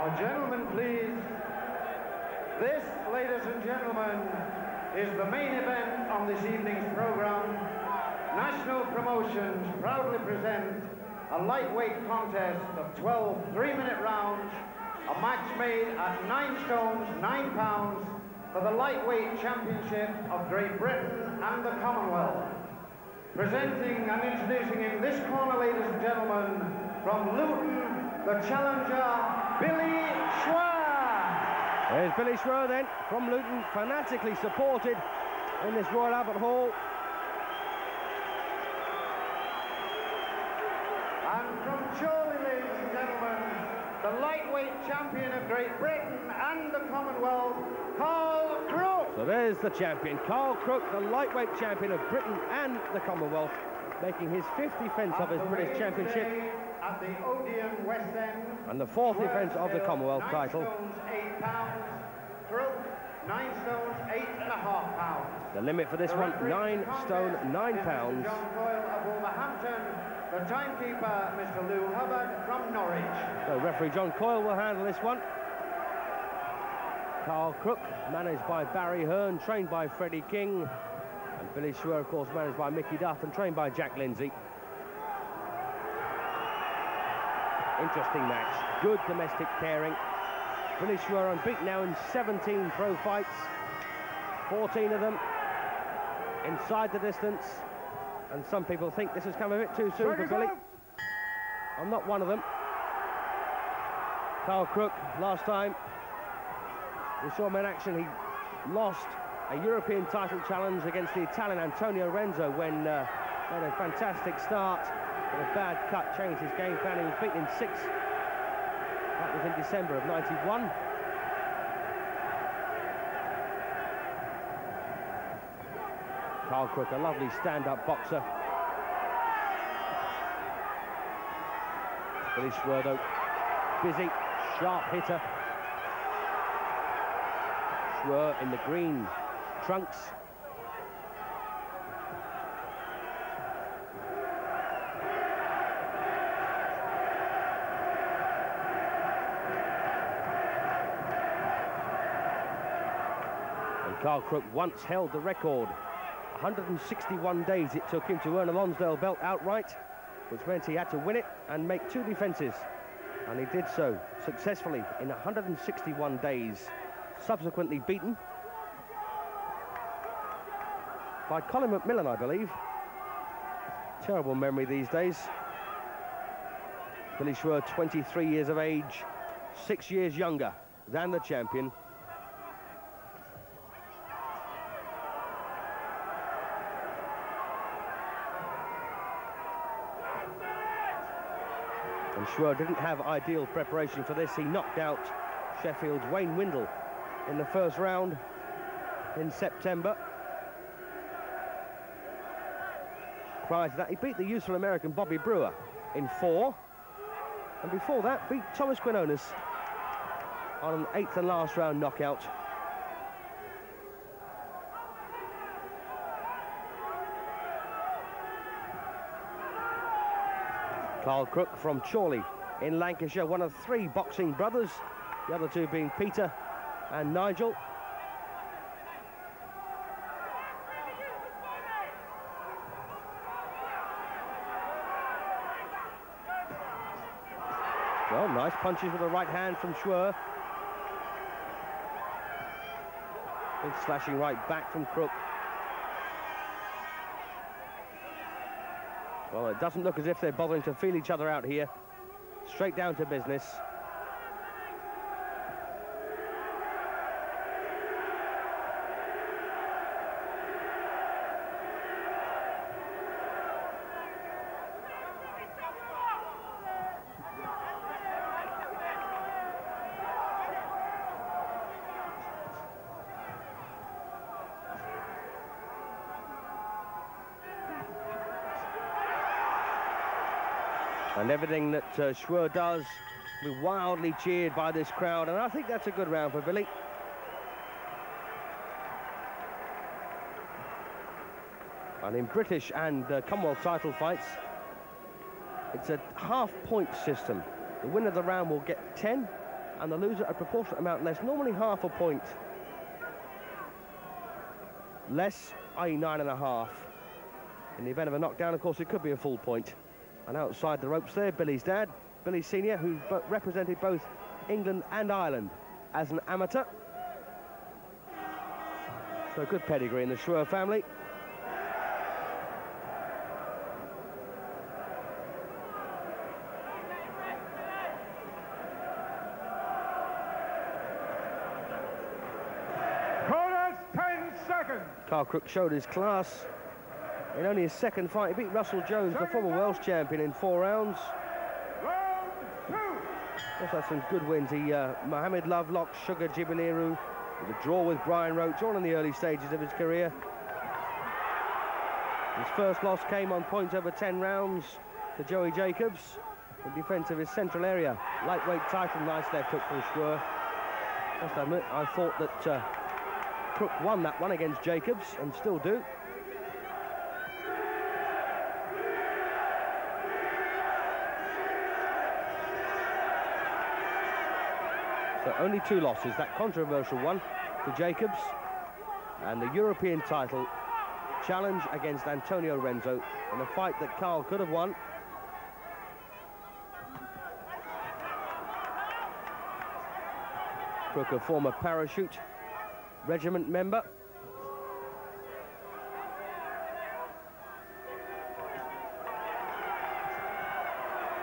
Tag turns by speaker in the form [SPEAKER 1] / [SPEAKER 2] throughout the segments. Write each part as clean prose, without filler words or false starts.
[SPEAKER 1] Now, gentlemen, please. This, ladies and gentlemen, is the main event on this evening's program. National Promotions proudly present a lightweight contest of 12 3-minute rounds, a match made at 9 stones, 9 pounds, for the lightweight championship of Great Britain and the Commonwealth. Presenting and introducing in this corner, ladies and gentlemen, from Luton, the challenger, Billy Schwer.
[SPEAKER 2] There's Billy Schwer then, from Luton, fanatically supported in this Royal Albert Hall.
[SPEAKER 1] And from Chorley, ladies and gentlemen, the lightweight champion of Great Britain and the Commonwealth, Crook.
[SPEAKER 2] So there's the champion, Crook, the lightweight champion of Britain and the Commonwealth, making his 5th defence of his British Championship
[SPEAKER 1] at the Odeon West End,
[SPEAKER 2] and the 4th defence of the Commonwealth title.
[SPEAKER 1] 9 stones, 8 pounds. Crook, 9 stones, 8.5 pounds.
[SPEAKER 2] The limit for this one, 9 stone, 9 pounds.
[SPEAKER 1] John Coyle of Wolverhampton, the timekeeper, Mr. Lou Hubbard from Norwich.
[SPEAKER 2] So referee John Coyle will handle this one. Crook, managed by Barry Hearn, trained by Freddie King. And Billy Schwer, of course, managed by Mickey Duff and trained by Jack Lindsay. Interesting match, good domestic pairing. Billy Schwer unbeaten now in 17 pro fights, 14 of them inside the distance. And some people think this has come a bit too soon for Billy. I'm not one of them. Crook, last time we saw him in action, he lost a European title challenge against the Italian Antonio Renzo when made a fantastic start, but a bad cut changed his game plan. He was beaten in 6. That was in December of '91. Crook, a lovely stand-up boxer. Billy Schwer, though, busy, sharp hitter. Schwer in the green trunks. And Crook once held the record. 161 days it took him to earn a Lonsdale belt outright, which meant he had to win it and make 2 defences. And he did so successfully in 161 days. Subsequently beaten by Colin McMillan, I believe. Terrible memory these days. Billy Schwer, 23 years of age, 6 years younger than the champion. And Schwer didn't have ideal preparation for this. He knocked out Sheffield's Wayne Windle in the first round in September. Prior to that, he beat the useful American Bobby Brewer in 4. And before that, beat Thomas Quinones on an 8th and last round knockout. Crook from Chorley in Lancashire, one of 3 boxing brothers, the other 2 being Peter and Nigel. Well, nice punches with the right hand from Schwer. Big slashing right back from Crook. Well, it doesn't look as if they're bothering to feel each other out here. Straight down to business. And everything that Schwer does will be wildly cheered by this crowd, and I think that's a good round for Billy. And in British and Commonwealth title fights, it's a half-point system. The winner of the round will get 10, and the loser a proportionate amount less, normally half a point less, i.e. 9.5. In the event of a knockdown, of course, it could be a full point. And outside the ropes there, Billy's dad, Billy Senior, who represented both England and Ireland as an amateur. So good pedigree in the Schwer family.
[SPEAKER 1] Bonus 10 seconds.
[SPEAKER 2] Carl Crook showed his class in only his second fight. He beat Russell Jones, the former Welsh champion, in 4 rounds.
[SPEAKER 1] Round 2.
[SPEAKER 2] Also had some good wins. He Mohamed Lovelock, Sugar Jibiliru, with a draw with Brian Roach, all in the early stages of his career. His first loss came on points over 10 rounds to Joey Jacobs in defence of his central area lightweight title. Nice left hook from Schwer. Must admit, I thought that Crook won that one against Jacobs, and still do. So only 2 losses, that controversial one to Jacobs and the European title challenge against Antonio Renzo in a fight that Carl could have won. Crook, a former parachute regiment member.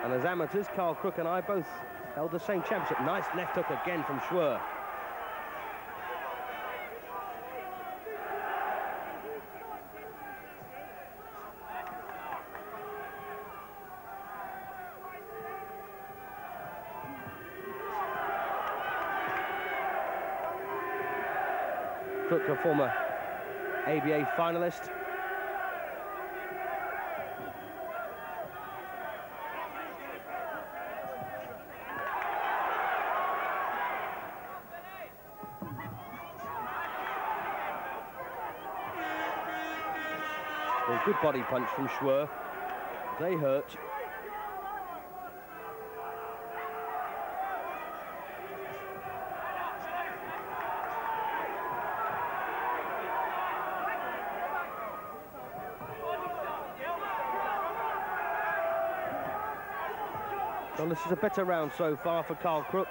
[SPEAKER 2] And as amateurs, Carl Crook and I both held the same championship. Nice left hook again from Schwer. Crook, a former ABA finalist. A good body punch from Schwer. They hurt. Well, this is a better round so far for Carl Crook.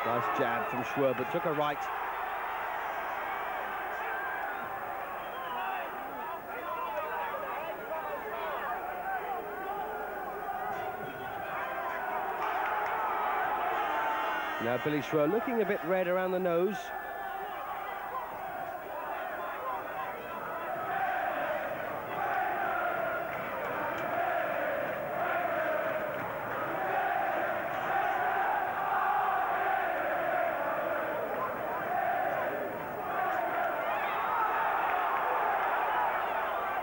[SPEAKER 2] Nice jab from Schwer, but took a right. Now Billy Schwer looking a bit red around the nose.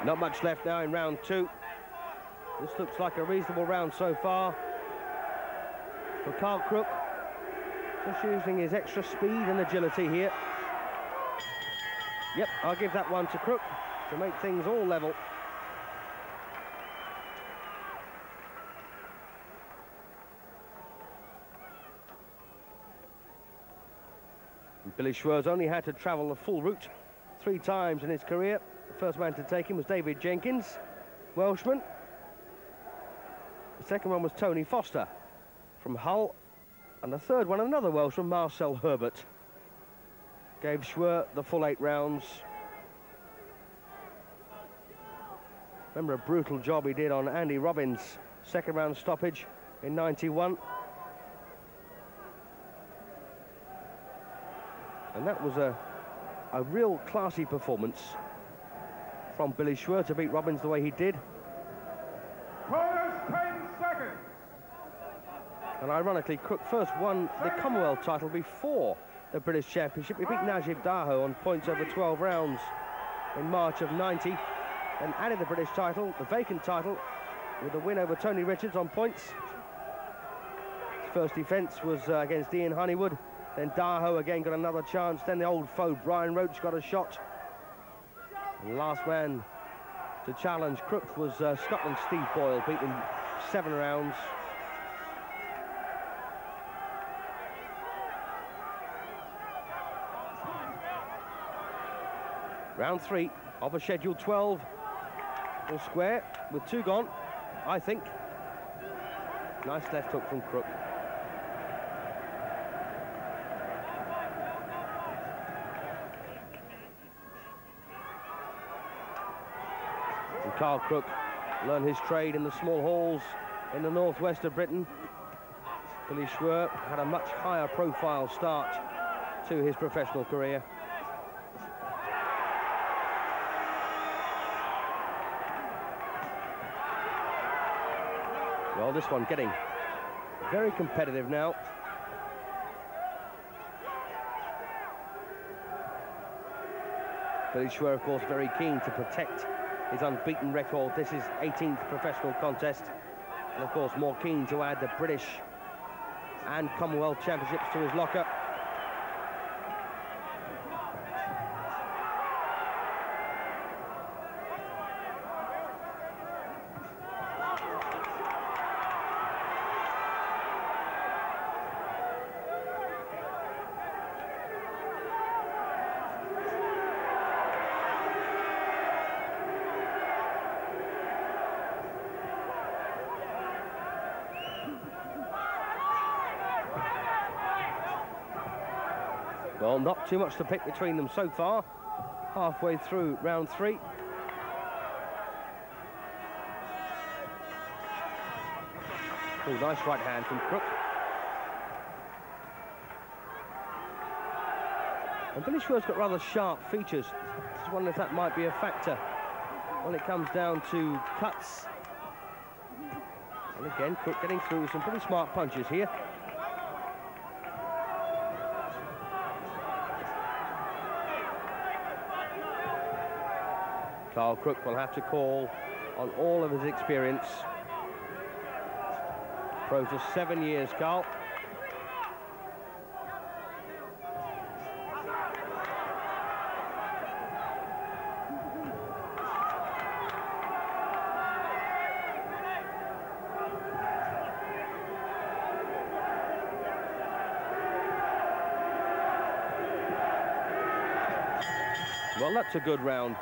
[SPEAKER 2] Not much left now in round 2. This looks like a reasonable round so far for Carl Crook. Just using his extra speed and agility here. Yep, I'll give that one to Crook to make things all level. And Billy Schwer's only had to travel the full route 3 times in his career. The first man to take him was David Jenkins, Welshman. The second one was Tony Foster from Hull. And the third one, another Welshman, Marcel Herbert. Gave Schwer the full 8 rounds. Remember a brutal job he did on Andy Robbins' second round stoppage in '91. And that was a real classy performance from Billy Schwer to beat Robbins the way he did.
[SPEAKER 1] Bonus 10 seconds.
[SPEAKER 2] And ironically, Crook first won the Commonwealth title before the British Championship. He beat Najib Daho on points over 12 rounds in March of '90, and added the British title, the vacant title, with a win over Tony Richards on points. His first defence was against Ian Honeywood. Then Daho again got another chance. Then the old foe Brian Roach got a shot. And last man to challenge. Crook was Scotland's Steve Boyle, beaten in 7 rounds. Round 3 of a scheduled 12. All square with 2 gone, I think. Nice left hook from Crook. And Carl Crook learned his trade in the small halls in the northwest of Britain. Billy Schwer had a much higher profile start to his professional career. Well, this one getting very competitive now. Billy Schwer, of course, very keen to protect his unbeaten record. This is 18th professional contest. And, of course, more keen to add the British and Commonwealth Championships to his locker. Well, not too much to pick between them so far. Halfway through round 3. Oh, nice right hand from Crook. And Billy Schwer's got rather sharp features. Just wondering if that might be a factor when it comes down to cuts. And again, Crook getting through some pretty smart punches here. Carl Crook will have to call on all of his experience. Pro for 7 years, Carl. Well, that's a good round.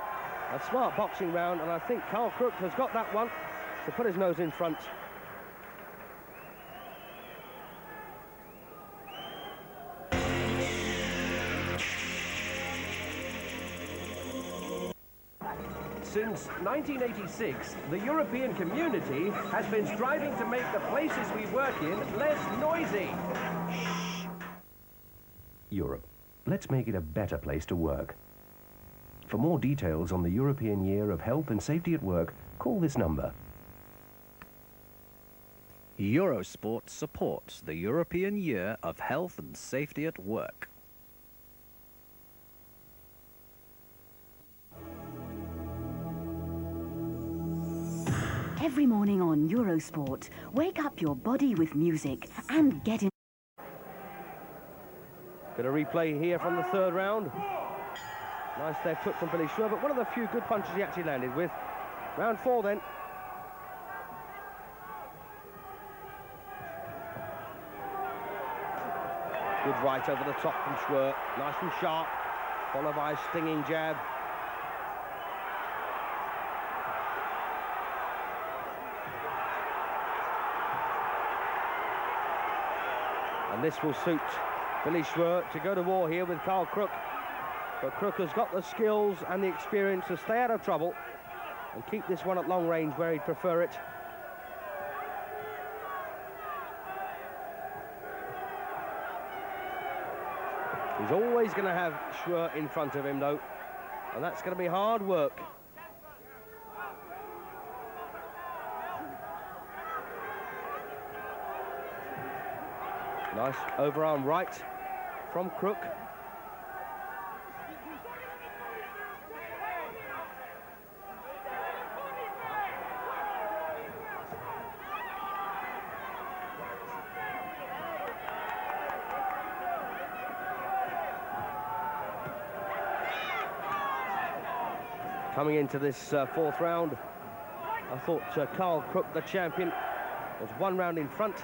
[SPEAKER 2] A smart boxing round, and I think Carl Crook has got that one to put his nose in front.
[SPEAKER 3] Since 1986, the European community has been striving to make the places we work in less noisy. Europe. Let's make it a better place to work. For more details on the European Year of Health and Safety at Work, call this number.
[SPEAKER 4] Eurosport supports the European Year of Health and Safety at Work.
[SPEAKER 5] Every morning on Eurosport, wake up your body with music and get in.
[SPEAKER 2] Bit of replay here from the 3rd round. Nice left hook from Billy Schwer, but one of the few good punches he actually landed with. Round 4 then. Good right over the top from Schwer. Nice and sharp, followed by a stinging jab. And this will suit Billy Schwer to go to war here with Carl Crook. But Crook has got the skills and the experience to stay out of trouble and keep this one at long range where he'd prefer it. He's always going to have Schwer in front of him, though, and that's going to be hard work. Nice overarm right from Crook. Coming into this fourth round, I thought Carl Crook, the champion, was one round in front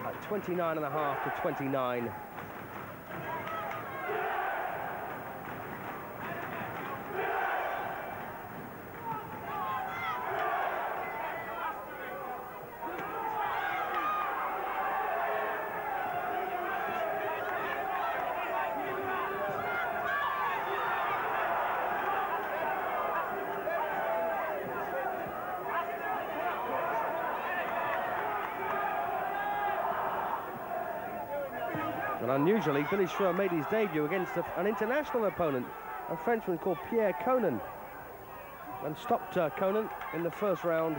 [SPEAKER 2] at 29.5 to 29. And unusually, Billy Schwer made his debut against an international opponent, a Frenchman called Pierre Conan, and stopped Conan in the first round.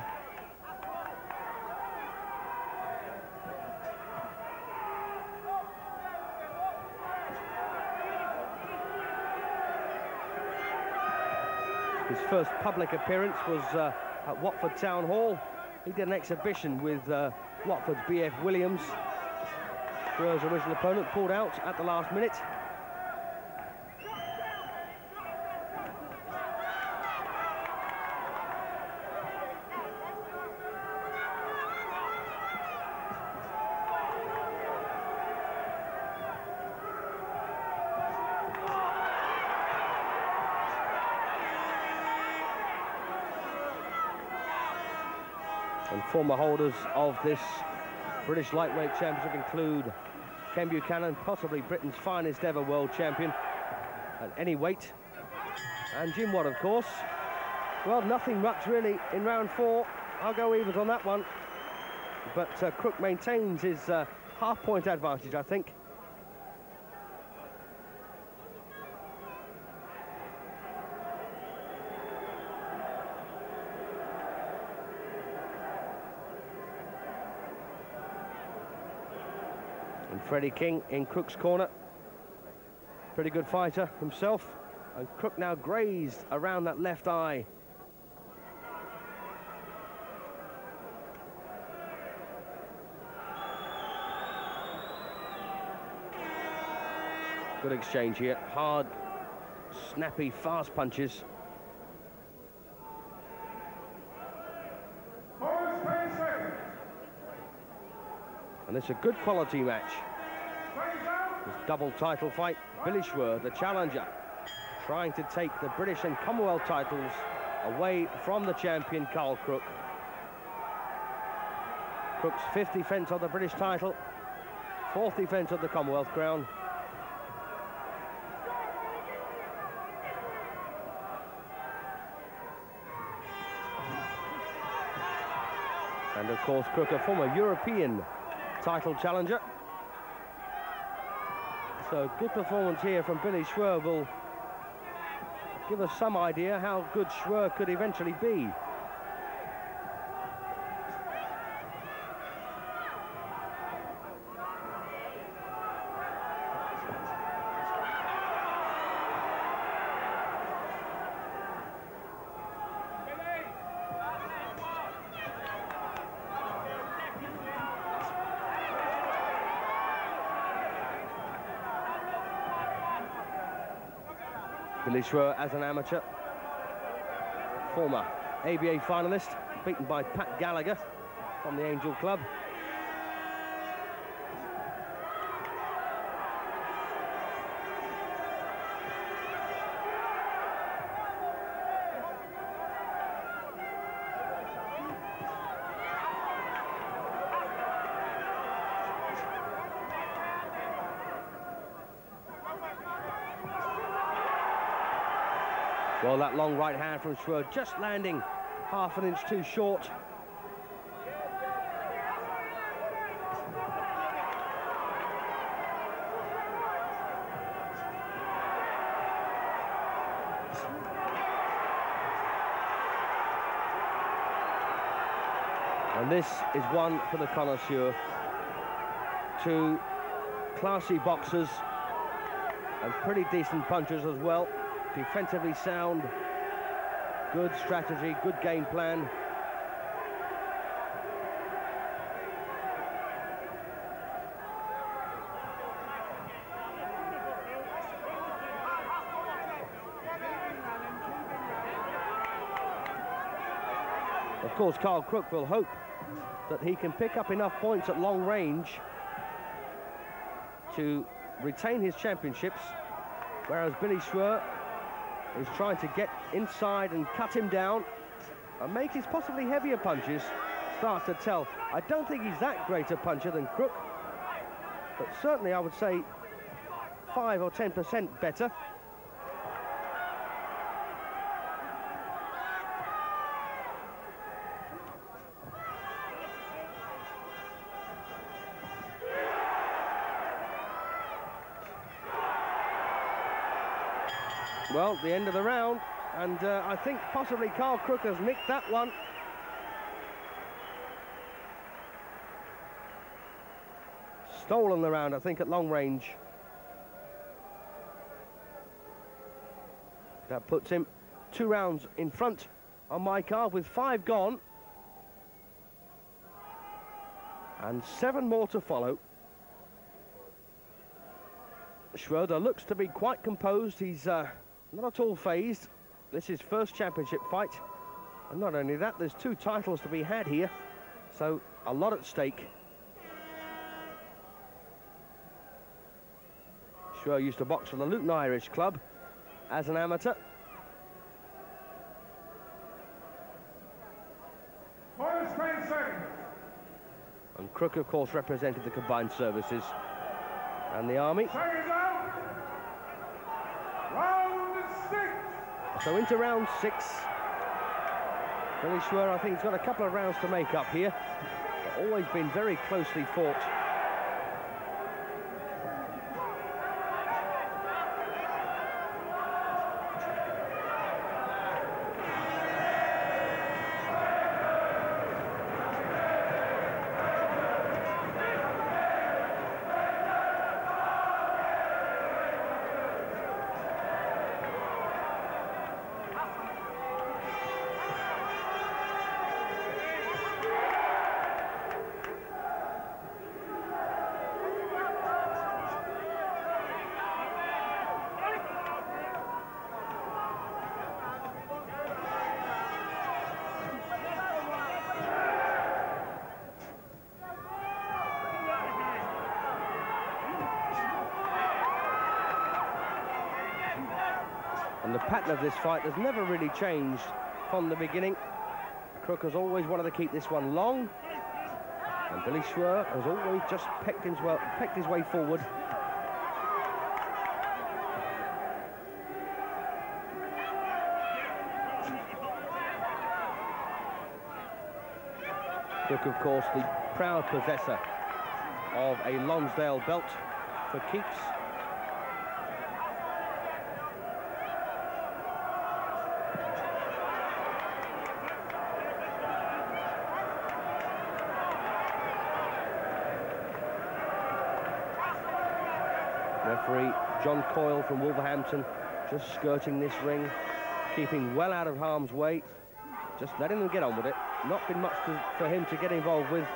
[SPEAKER 2] His first public appearance was at Watford Town Hall. He did an exhibition with Watford's B.F. Williams. Schwer's original opponent pulled out at the last minute. And former holders of this British Lightweight Championship include Ken Buchanan, possibly Britain's finest ever world champion at any weight, and Jim Watt, of course. Well, nothing much really in round 4. I'll go evens on that one, but Crook maintains his half-point advantage, I think. And Freddie King in Crook's corner. Pretty good fighter himself. And Crook now grazed around that left eye. Good exchange here. Hard, snappy, fast punches. And it's a good quality match. This double title fight. Billy Schwer, the challenger, trying to take the British and Commonwealth titles away from the champion Carl Crook. Crook's 5th defence of the British title, 4th defence of the Commonwealth crown. And of course Crook, a former European title challenger. So good performance here from Billy Schwer will give us some idea how good Schwer could eventually be. Billy Schwer as an amateur, former ABA finalist, beaten by Pat Gallagher from the Angel Club. Well, that long right hand from Schwer just landing half an inch too short. And this is one for the connoisseur. Two classy boxers and pretty decent punchers as well. Defensively sound, good strategy, good game plan. Of course, Carl Crook will hope that he can pick up enough points at long range to retain his championships, whereas Billy Schwer is trying to get inside and cut him down and make his possibly heavier punches start to tell. I don't think he's that great a puncher than Crook, but certainly I would say 5 or 10% better. Well, the end of the round, and I think possibly Carl Crook has nicked that one. Stolen the round, I think, at long range. That puts him 2 rounds in front on my card with 5 gone. And 7 more to follow. Schroeder looks to be quite composed. He's not at all phased. This is first championship fight. And not only that, there's 2 titles to be had here. So a lot at stake. Schwer used to box for the Luton Irish Club as an amateur. And Crook, of course, represented the combined services and the army. So into round 6. Billy Schwer, I think, has got a couple of rounds to make up here. But always been very closely fought. And the pattern of this fight has never really changed from the beginning. Crook has always wanted to keep this one long, and Billy Schwer has always just pecked his way forward. Crook, of course, the proud possessor of a Lonsdale belt for keeps. Referee John Coyle from Wolverhampton just skirting this ring, keeping well out of harm's way, just letting them get on with it. Not been much for him to get involved with.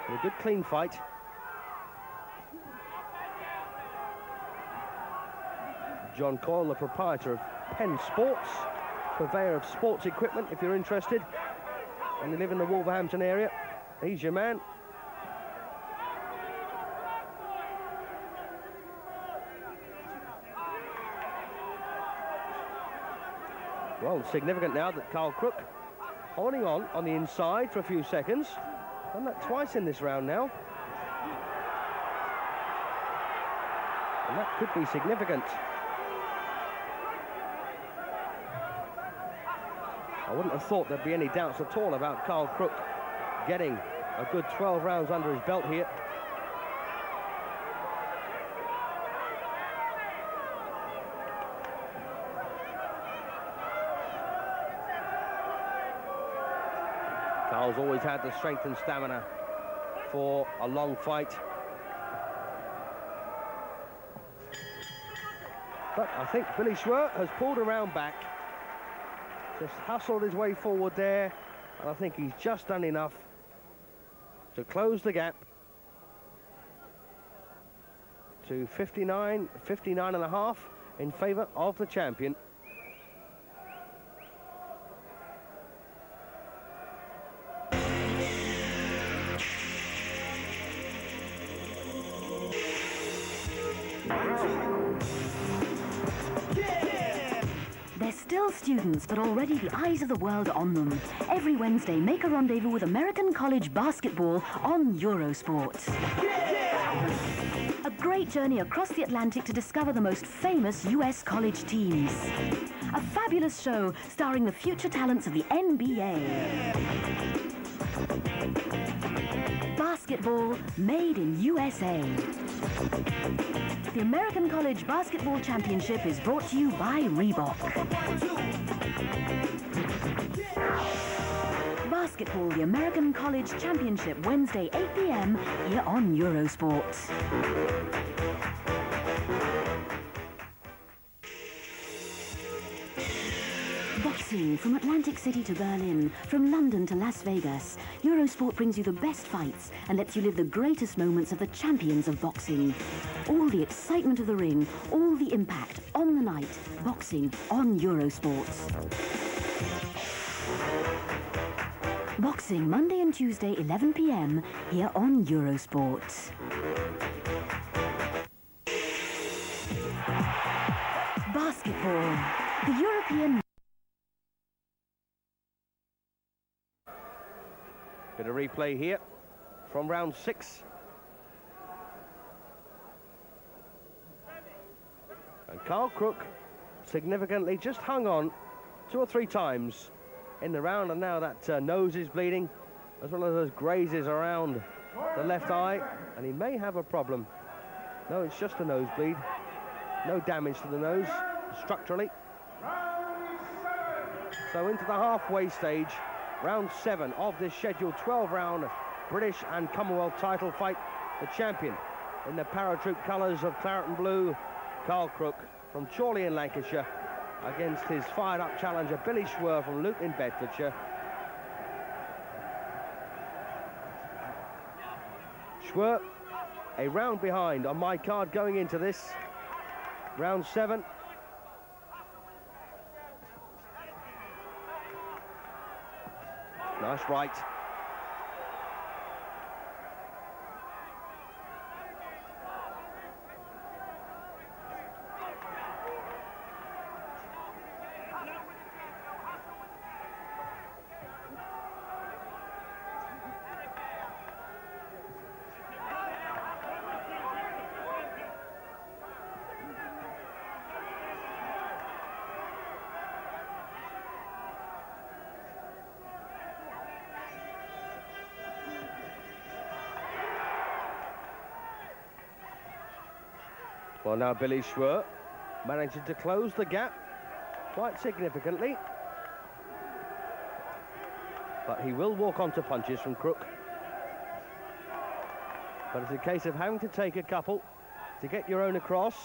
[SPEAKER 2] A good clean fight. John Coyle, the proprietor of Penn Sports, purveyor of sports equipment, if you're interested and you live in the Wolverhampton area, he's your man. Well, it's significant now that Carl Crook holding on the inside for a few seconds. Done that twice in this round now. And that could be significant. I wouldn't have thought there'd be any doubts at all about Carl Crook getting a good 12 rounds under his belt here. Carl's always had the strength and stamina for a long fight. But I think Billy Schwer has pulled around back, just hustled his way forward there, and I think he's just done enough to close the gap to 59 and a half in favour of the champion.
[SPEAKER 5] Still students, but already the eyes of the world are on them. Every Wednesday, make a rendezvous with American college basketball on Eurosport. A great journey across the Atlantic to discover the most famous US college teams. A fabulous show starring the future talents of the NBA. Basketball made in USA. The American College Basketball Championship is brought to you by Reebok. Basketball, the American College Championship, Wednesday, 8 p.m. here on Eurosport. Boxing from Atlantic City to Berlin, from London to Las Vegas, Eurosport brings you the best fights and lets you live the greatest moments of the champions of boxing. All the excitement of the ring, all the impact on the night. Boxing on Eurosport. Boxing Monday and Tuesday, 11 p.m. here on Eurosport. Basketball, the European...
[SPEAKER 2] Bit of replay here from round 6. And Carl Crook significantly just hung on 2 or 3 times in the round, and now that nose is bleeding, as well as those grazes around the left eye, and he may have a problem. No, it's just a nosebleed. No damage to the nose structurally. So into the halfway stage, round 7 of this scheduled 12-round British and Commonwealth title fight. The champion in the paratroop colours of claret and blue, Carl Crook from Chorley in Lancashire, against his fired-up challenger Billy Schwer from Luton in Bedfordshire. Schwer a round behind on my card going into this round 7. Nice right. Well, now Billy Schwer managing to close the gap quite significantly. But he will walk onto punches from Crook. But it's a case of having to take a couple to get your own across.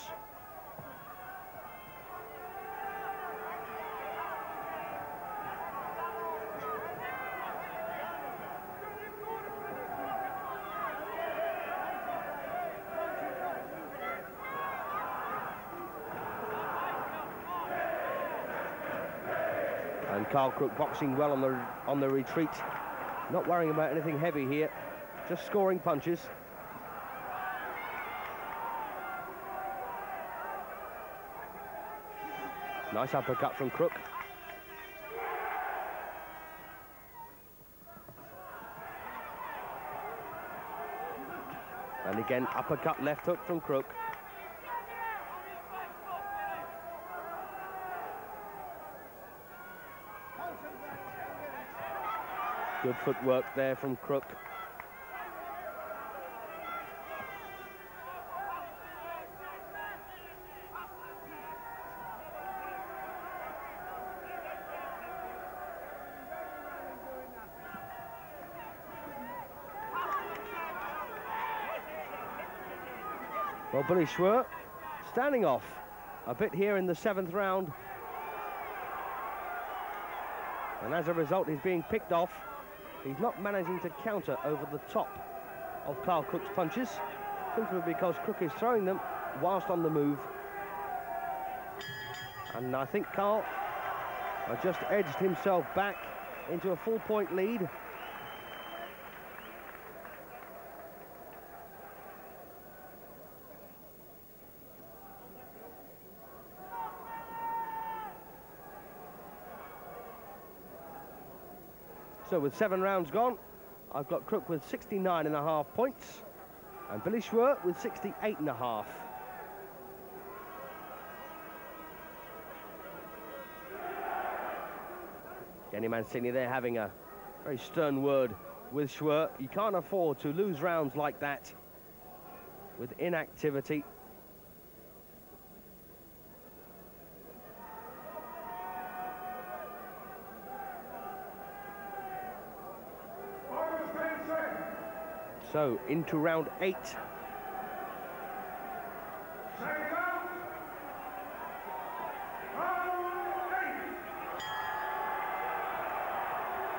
[SPEAKER 2] And Carl Crook boxing well on the retreat, not worrying about anything heavy here, just scoring punches. Nice uppercut from Crook. And again, uppercut left hook from Crook. Good footwork there from Crook. Well, Billy Schwer standing off a bit here in the 7th round. And as a result, he's being picked off. He's not managing to counter over the top of Carl Crook's punches, simply because Crook is throwing them whilst on the move. And I think Carl has just edged himself back into a full-point lead. So with 7 rounds gone, I've got Crook with 69.5 points and Billy Schwer with 68.5. Danny Mancini there having a very stern word with Schwer. You can't afford to lose rounds like that with inactivity. So into round 8.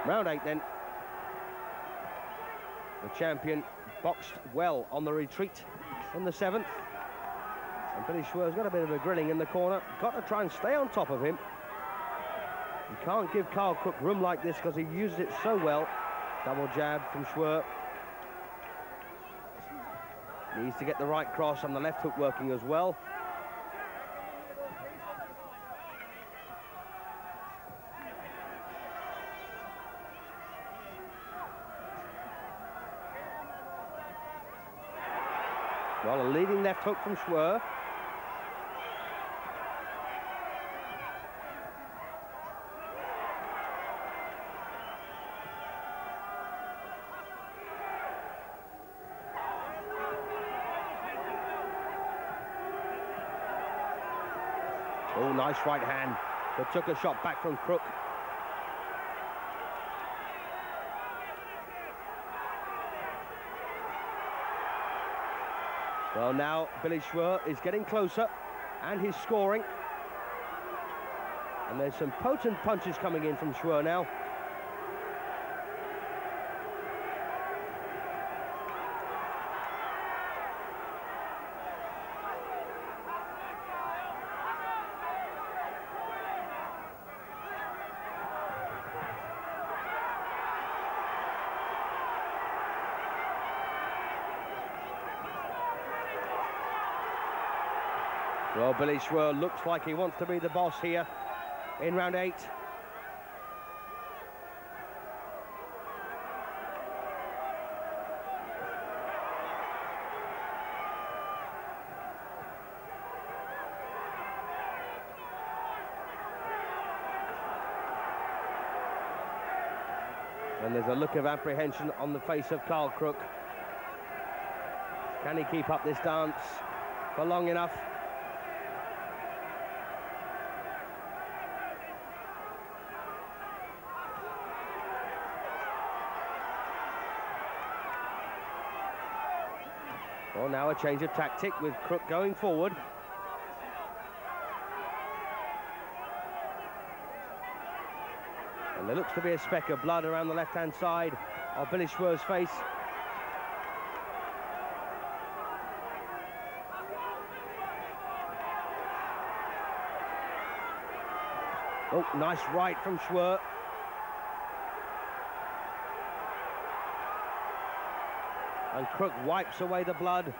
[SPEAKER 2] Round 8 then. The champion boxed well on the retreat in the 7th. And Billy Schwer's got a bit of a grilling in the corner. Got to try and stay on top of him. You can't give Carl Crook room like this because he uses it so well. Double jab from Schwer. Needs to get the right cross and the left hook working as well. Well, a leading left hook from Schwer. Oh, nice right hand, but took a shot back from Crook. Well, now Billy Schwer is getting closer and he's scoring. And there's some potent punches coming in from Schwer now. Well, Billy Schwer looks like he wants to be the boss here in round 8. And there's a look of apprehension on the face of Carl Crook. Can he keep up this dance for long enough? Well, now a change of tactic with Crook going forward. And there looks to be a speck of blood around the left-hand side of Billy Schwer's face. Oh, nice right from Schwer. And Crook wipes away the blood.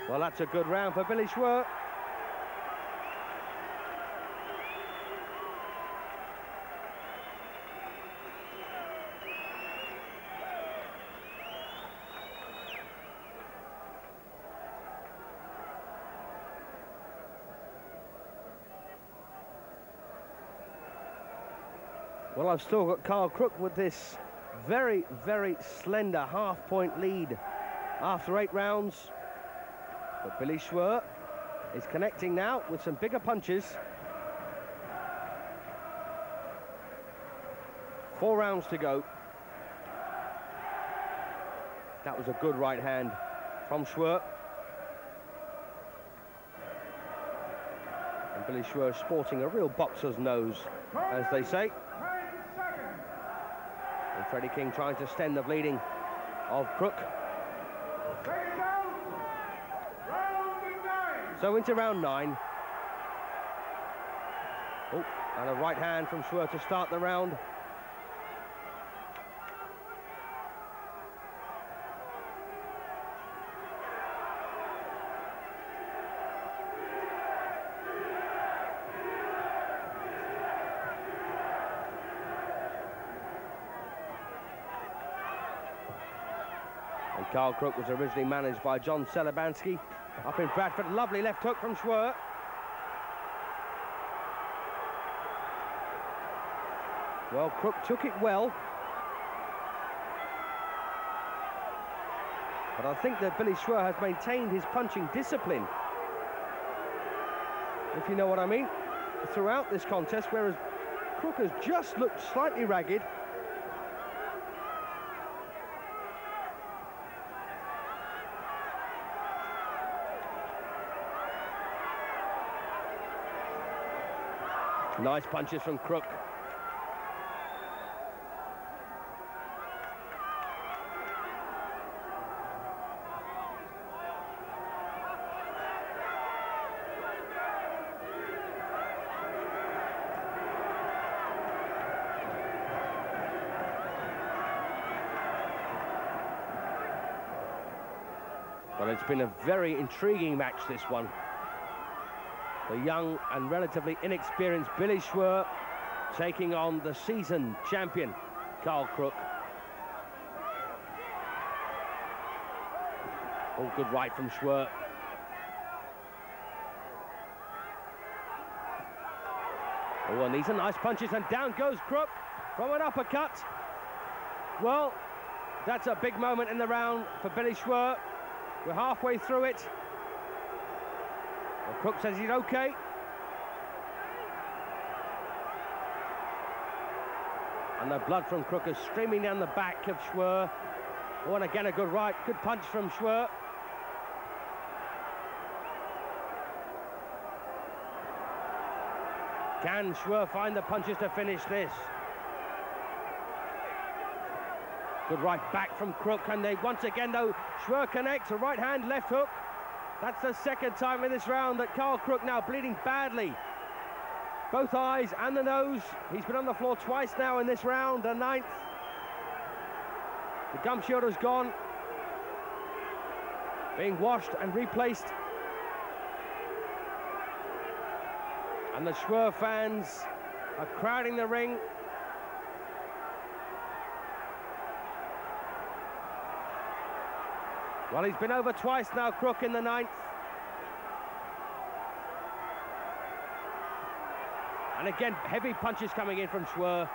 [SPEAKER 2] Well, that's a good round for Billy Schwer. Well, I've still got Carl Crook with this very, very slender half-point lead after 8 rounds. But Billy Schwer is connecting now with some bigger punches. 4 rounds to go. That was a good right hand from Schwer. And Billy Schwer sporting a real boxer's nose, as they say. And Freddie King trying to stem the bleeding of Crook. So into round 9. Oh, and a right hand from Schwer to start the round. Carl Crook was originally managed by John Celebanski up in Bradford. Lovely left hook from Schwer. Well, Crook took it well. But I think that Billy Schwer has maintained his punching discipline, if you know what I mean, throughout this contest, whereas Crook has just looked slightly ragged. Nice punches from Crook. Well, it's been a very intriguing match, this one. The young and relatively inexperienced Billy Schwer taking on the seasoned champion, Carl Crook. Oh, good right from Schwer. Oh, and these are nice punches, and down goes Crook from an uppercut. Well, that's a big moment in the round for Billy Schwer. We're halfway through it. Well, Crook says he's okay. And the blood from Crook is streaming down the back of Schwer. Oh, and again a good right, good punch from Schwer. Can Schwer find the punches to finish this? Good right back from Crook, and they once again, though, Schwer connects a right hand, left hook. That's the second time in this round that Carl Crook, now bleeding badly, both eyes and the nose. He's been on the floor twice now in this round, the ninth. The gum shield has gone, being washed and replaced. And the Schwer fans are crowding the ring. Well, he's been over twice now, Crook, in the ninth. And again, heavy punches coming in from Schwer.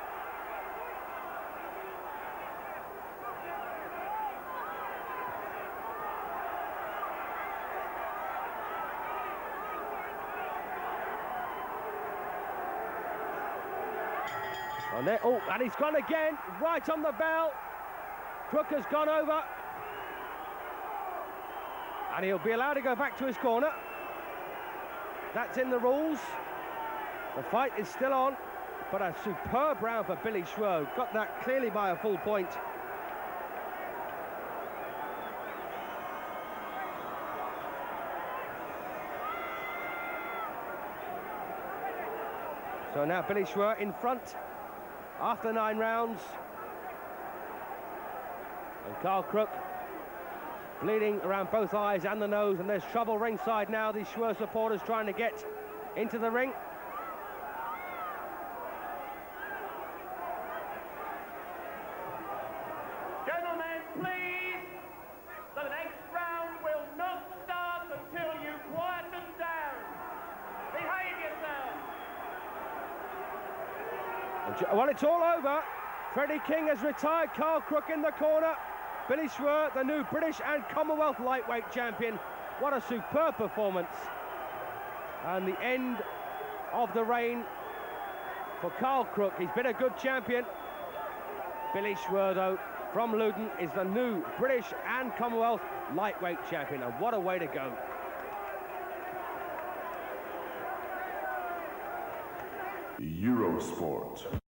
[SPEAKER 2] Oh, and he's gone again, right on the bell. Crook has gone over. And he'll be allowed to go back to his corner. That's in the rules. The fight is still on, but a superb round for Billy Schwer. Got that clearly by a full point. So now Billy Schwer in front after 9 rounds. And Carl Crook bleeding around both eyes and the nose, and there's trouble ringside now. These Schwer supporters trying to get into the ring.
[SPEAKER 6] Gentlemen, please, the next round will not start until you quieten down. Behave yourselves.
[SPEAKER 2] Well, it's all over. Freddie King has retired Carl Crook in the corner. Billy Schwer, the new British and Commonwealth Lightweight champion. What a superb performance. And the end of the reign for Carl Crook. He's been a good champion. Billy Schwer, though, from Luton, is the new British and Commonwealth Lightweight champion. And what a way to go.
[SPEAKER 7] Eurosport.